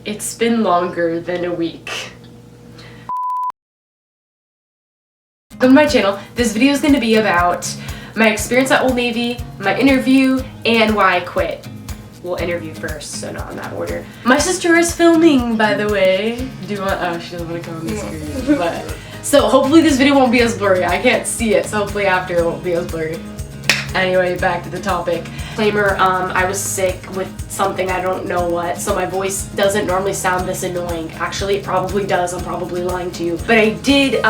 It's been longer than a week. Welcome to my channel. This video is going to be about my experience at Old Navy, my interview, and why I quit. We'll interview first, so not in that order. My sister is filming, by the way. Do you want? Oh, she doesn't want to come on the screen. But so hopefully this video won't be as blurry. I can't see it, so hopefully after it won't be as blurry. Anyway, back to the topic. Disclaimer, I was sick with something, I don't know what, so my voice doesn't normally sound this annoying. Actually, it probably does, I'm probably lying to you. But I did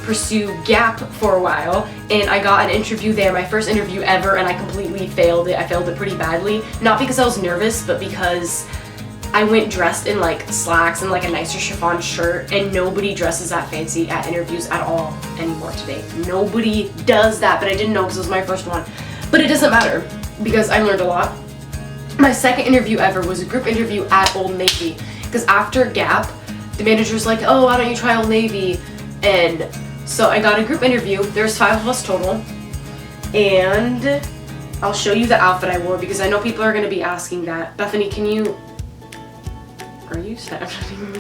pursue Gap for a while, and I got an interview there, my first interview ever, and I completely failed it. I failed it pretty badly. Not because I was nervous, but because I went dressed in like slacks and like a nicer chiffon shirt, and nobody dresses that fancy at interviews at all anymore today. Nobody does that, but I didn't know because it was my first one. But it doesn't matter because I learned a lot. My second interview ever was a group interview at Old Navy, because after Gap, the manager's like, oh, why don't you try Old Navy? And so I got a group interview. There's 5 of us total, and I'll show you the outfit I wore because I know people are going to be asking that. Bethany, are you Snapchatting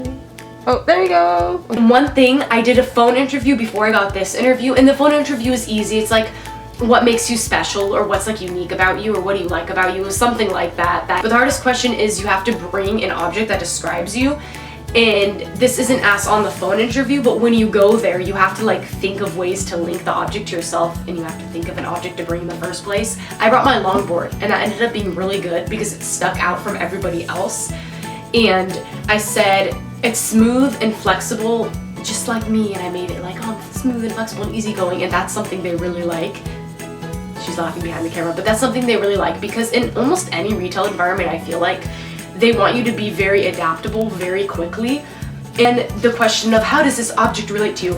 me? Oh, there you go. And one thing, I did a phone interview before I got this interview, and the phone interview is easy. It's like, what makes you special, or what's like unique about you, or what do you like about you, something like that. But the hardest question is you have to bring an object that describes you, and this isn't asked on the phone interview, but when you go there, you have to like think of ways to link the object to yourself, and you have to think of an object to bring in the first place. I brought my longboard, and that ended up being really good because it stuck out from everybody else. And I said, it's smooth and flexible, just like me, and I made it like, oh, smooth and flexible and easygoing, and that's something they really like. She's laughing behind the camera, but that's something they really like because in almost any retail environment, I feel like they want you to be very adaptable very quickly. And the question of how does this object relate to you?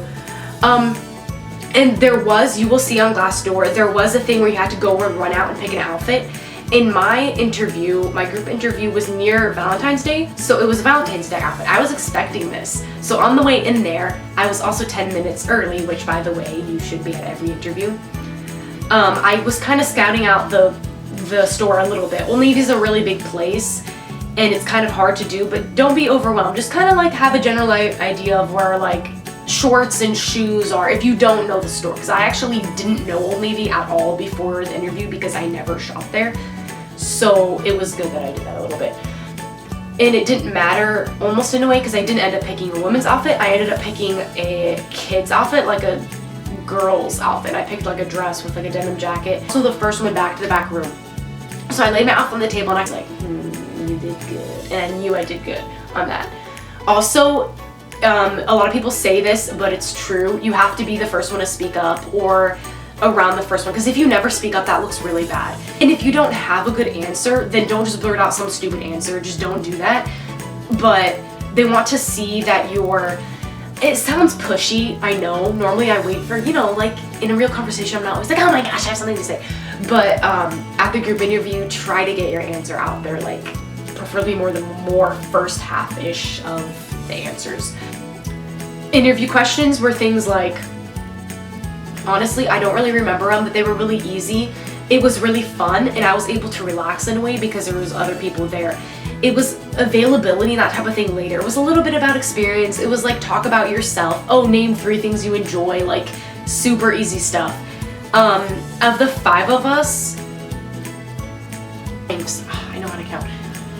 And there was, you will see on Glassdoor, there was a thing where you had to go and run out and pick an outfit. In my interview, my group interview was near Valentine's Day, so it was a Valentine's Day outfit. I was expecting this. So on the way in there, I was also 10 minutes early, which by the way, you should be at every interview. I was kind of scouting out the store a little bit. Old Navy's a really big place, and it's kind of hard to do, but don't be overwhelmed. Just kind of like have a general idea of where like shorts and shoes are if you don't know the store, because I actually didn't know Old Navy at all before the interview because I never shopped there. So it was good that I did that a little bit. And it didn't matter almost in a way because I didn't end up picking a woman's outfit. I ended up picking a kid's outfit, like a girl's outfit. I picked like a dress with like a denim jacket. So the first one back to the back room. So I laid my outfit on the table and I was like, you did good. And I knew I did good on that. Also, a lot of people say this, but it's true. You have to be the first one to speak up or around the first one, because if you never speak up, that looks really bad. And if you don't have a good answer, then don't just blurt out some stupid answer. Just don't do that. But they want to see that it sounds pushy, I know. Normally I wait for, like in a real conversation, I'm not always like, oh my gosh, I have something to say. But at the group interview, try to get your answer out there, like preferably more first half-ish of the answers. Interview questions were things like, honestly, I don't really remember them, but they were really easy. It was really fun, and I was able to relax in a way because there was other people there. It was availability, that type of thing later. It was a little bit about experience. It was like, talk about yourself. Oh, name 3 things you enjoy, like super easy stuff. Of the 5 of us, I know how to count.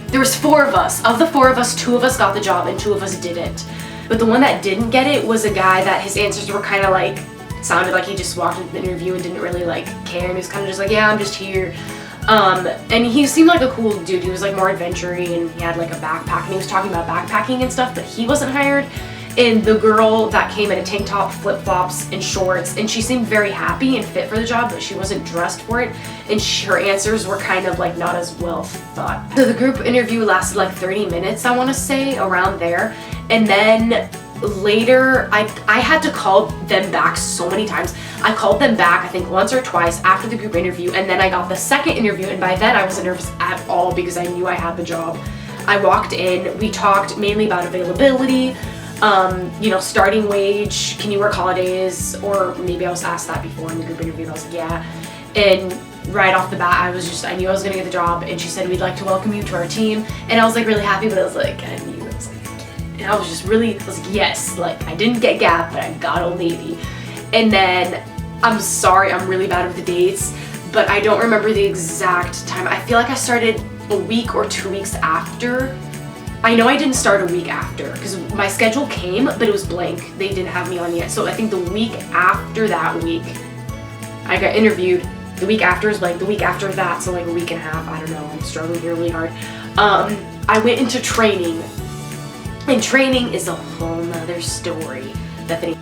There was 4 of us. Of the 4 of us, 2 of us got the job and 2 of us didn't. But the one that didn't get it was a guy that his answers were kind of like, sounded like he just walked into the interview and didn't really like care, and he was kind of just like, yeah, I'm just here. And he seemed like a cool dude. He was like more adventure-y, and he had like a backpack, and he was talking about backpacking and stuff, but he wasn't hired. And the girl that came in a tank top, flip-flops, and shorts, and she seemed very happy and fit for the job, but she wasn't dressed for it, and her answers were kind of like not as well thought. So the group interview lasted like 30 minutes, I want to say, around there. And then later, I had to call them back so many times. I called them back, I think once or twice after the group interview, and then I got the second interview, and by then I wasn't nervous at all because I knew I had the job. I walked in, we talked mainly about availability, starting wage, can you work holidays, or maybe I was asked that before in the group interview, and I was like, yeah. And right off the bat, I knew I was gonna get the job, and she said, we'd like to welcome you to our team. And I was like really happy, but I was like, I was like, yes, like I didn't get Gap, but I got Old Navy. And then, I'm sorry, I'm really bad with the dates, but I don't remember the exact time. I feel like I started a week or 2 weeks after. I know I didn't start a week after, because my schedule came, but it was blank. They didn't have me on yet. So I think the week after that week, I got interviewed. The week after is like the week after that, so like a week and a half. I don't know, I'm struggling here really hard. I went into training, and training is a whole nother story, Bethany.